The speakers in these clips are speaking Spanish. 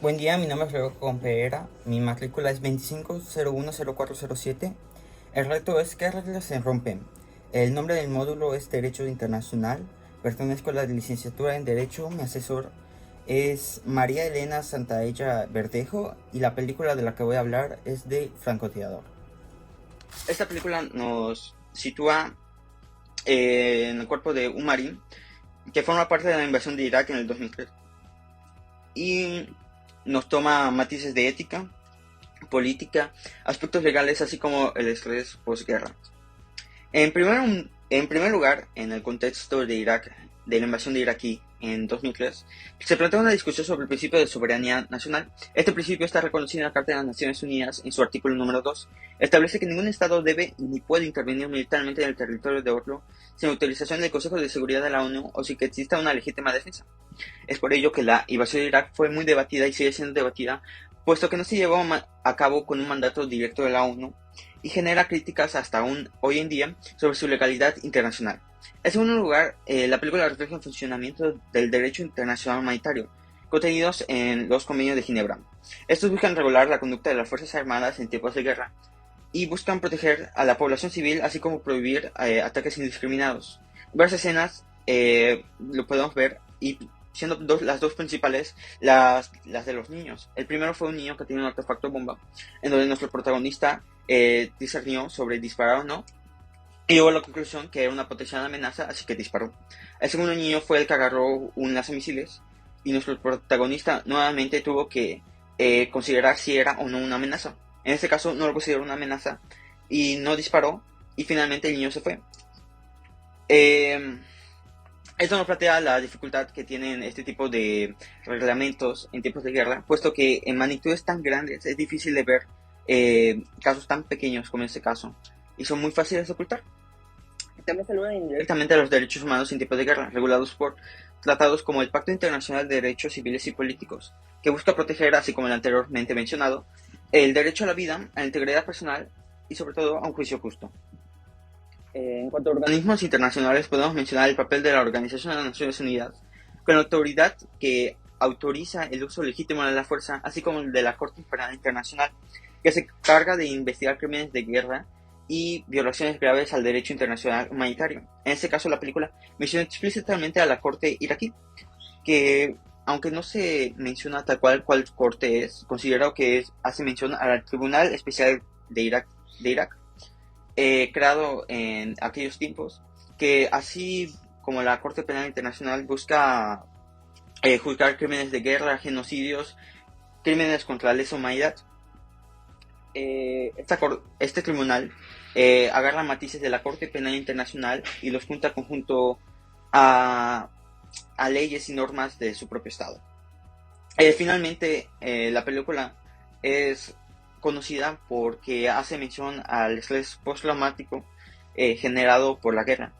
Buen día, mi nombre es Rodrigo Compeera, mi matrícula es 25010407. El reto es ¿qué reglas se rompen? El nombre del módulo es Derecho Internacional. Pertenezco a la licenciatura en Derecho. Mi asesor es María Elena Santaella Verdejo y la película de la que voy a hablar es de Francotirador. Esta película nos sitúa en el cuerpo de un marín que forma parte de la invasión de Irak en el 2003 y nos toma matices de ética, política, aspectos legales, así como el estrés posguerra. En primer lugar, en el contexto de Irak, de la invasión de Irak en 2003, se plantea una discusión sobre el principio de soberanía nacional. Este principio está reconocido en la Carta de las Naciones Unidas en su artículo número 2. Establece que ningún Estado debe ni puede intervenir militarmente en el territorio de otro sin autorización del Consejo de Seguridad de la ONU o sin que exista una legítima defensa. Es por ello que la invasión de Irak fue muy debatida y sigue siendo debatida, puesto que no se llevó a cabo con un mandato directo de la ONU y genera críticas hasta aún hoy en día sobre su legalidad internacional. En segundo lugar, la película refleja el funcionamiento del derecho internacional humanitario, contenidos en los convenios de Ginebra. Estos buscan regular la conducta de las Fuerzas Armadas en tiempos de guerra y buscan proteger a la población civil, así como prohibir ataques indiscriminados. Varias escenas lo podemos ver, y siendo las dos principales las de los niños. El primero fue un niño que tenía un artefacto bomba, en donde nuestro protagonista discernió sobre disparar o no, y llegó a la conclusión que era una potencial amenaza, así que disparó. El segundo niño fue el que agarró un lanzamisiles, y nuestro protagonista nuevamente tuvo que considerar si era o no una amenaza. En este caso no lo consideró una amenaza y no disparó, y finalmente el niño se fue. Esto nos plantea la dificultad que tienen este tipo de reglamentos en tiempos de guerra, puesto que en magnitudes tan grandes es difícil de ver casos tan pequeños como este caso, y son muy fáciles de ocultar. También saludan indirectamente a los derechos humanos en tiempos de guerra, regulados por tratados como el Pacto Internacional de Derechos Civiles y Políticos, que busca proteger, así como el anteriormente mencionado, el derecho a la vida, a la integridad personal y sobre todo a un juicio justo. En cuanto a organismos internacionales, podemos mencionar el papel de la Organización de las Naciones Unidas, con la autoridad que autoriza el uso legítimo de la fuerza, así como el de la Corte Penal Internacional, que se encarga de investigar crímenes de guerra y violaciones graves al derecho internacional humanitario. En este caso, la película menciona explícitamente a la Corte iraquí, que, aunque no se menciona tal cual corte es, considero que hace mención al Tribunal Especial de Irak, creado en aquellos tiempos, que así como la Corte Penal Internacional busca juzgar crímenes de guerra, genocidios, crímenes contra la lesa humanidad. Este tribunal agarra matices de la Corte Penal Internacional y los junta conjunto a, a leyes y normas de su propio estado. Finalmente, la película es conocida porque hace mención al estrés postraumático generado por la guerra.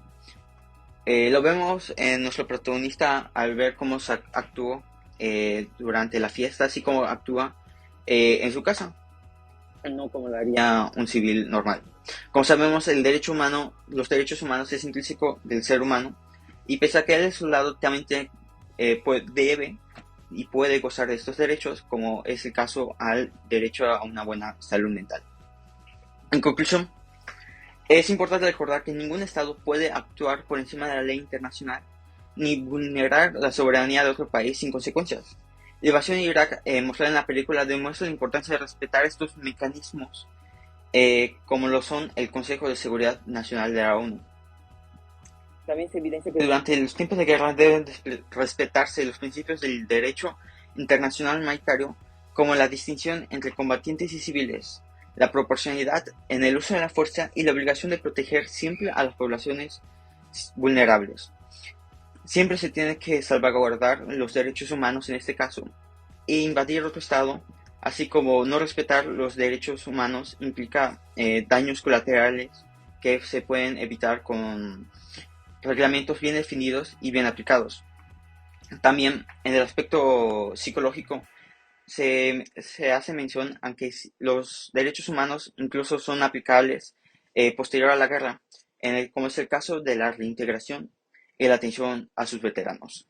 Lo vemos en nuestro protagonista al ver cómo actuó durante la fiesta, así como actúa en su casa, no como lo haría un civil normal. Como sabemos, los derechos humanos es intrínseco del ser humano, y pese a que él de su lado también debe y puede gozar de estos derechos, como es el caso al derecho a una buena salud mental. En conclusión, es importante recordar que ningún Estado puede actuar por encima de la ley internacional ni vulnerar la soberanía de otro país sin consecuencias. La invasión de Irak, mostrada en la película, demuestra la importancia de respetar estos mecanismos, como lo son el Consejo de Seguridad Nacional de la ONU. También se evidencia que durante los tiempos de guerra deben respetarse los principios del derecho internacional humanitario, como la distinción entre combatientes y civiles, la proporcionalidad en el uso de la fuerza y la obligación de proteger siempre a las poblaciones vulnerables. Siempre se tiene que salvaguardar los derechos humanos en este caso, e invadir otro estado, así como no respetar los derechos humanos, implica daños colaterales que se pueden evitar con reglamentos bien definidos y bien aplicados. También en el aspecto psicológico se hace mención a que los derechos humanos incluso son aplicables posterior a la guerra, como es el caso de la reintegración y la atención a sus veteranos.